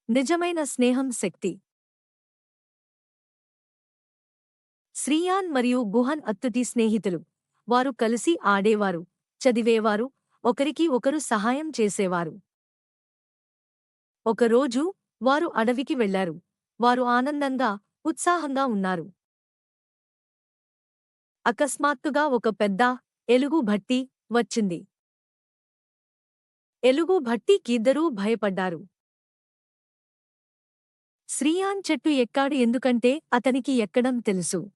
నిజమైన స్నేహం శక్తి. శ్రీయాన్ మరియు గుహన్ అత్తుటి స్నేహితులు. వారు కలిసి ఆడేవారు, చదివేవారు, ఒకరికి ఒకరు సహాయం చేసేవారు. ఒకరోజు వారు అడవికి వెళ్లారు. వారు ఆనందంగా, ఉత్సాహంగా ఉన్నారు. అకస్మాత్తుగా ఒక పెద్ద ఎలుగు భట్టి వచ్చింది. ఎలుగు భట్టికిద్దరూ భయపడ్డారు. శ్రీయాన్ చెట్టు ఎక్కాడు ఎందుకంటే అతనికి ఎక్కడం తెలుసు.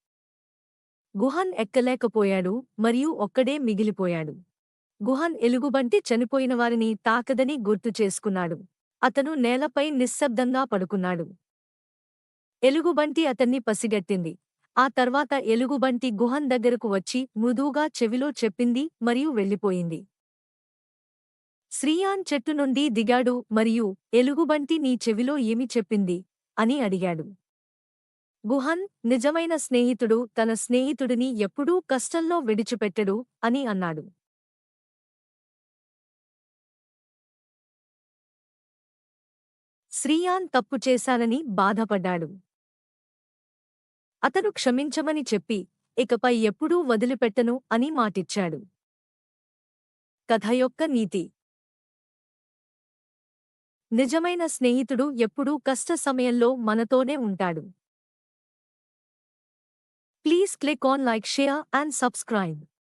గుహన్ ఎక్కలేకపోయాడు మరియు ఒక్కడే మిగిలిపోయాడు. గుహన్ ఎలుగుబంటి చనిపోయినవారిని తాకదని గుర్తు చేసుకున్నాడు. అతను నేలపై నిశ్శబ్దంగా పడుకున్నాడు. ఎలుగుబంటి అతన్ని పసిగట్టింది. ఆ తర్వాత ఎలుగుబంటి గుహన్ దగ్గరకు వచ్చి మృదువుగా చెవిలో చెప్పింది మరియు వెళ్ళిపోయింది. శ్రీయాన్ చెట్టు నుండి దిగాడు మరియు ఎలుగుబంటి నీ చెవిలో ఏమి చెప్పింది అని అడిగాడు. గుహన్ నిజమైన స్నేహితుడు తన స్నేహితుడిని ఎప్పుడూ కష్టంలో విడిచిపెట్టడు అని అన్నాడు. శ్రీయాన్ తప్పు చేశానని బాధపడ్డాడు. అతను క్షమించమని చెప్పి ఇకపై ఎప్పుడూ వదిలిపెట్టను అని మాటిచ్చాడు. కథ యొక్క నీతి. నిజమైన స్నేహితుడు ఎప్పుడూ కష్ట సమయంలో మనతోనే ఉంటాడు. Please click on like, share and subscribe.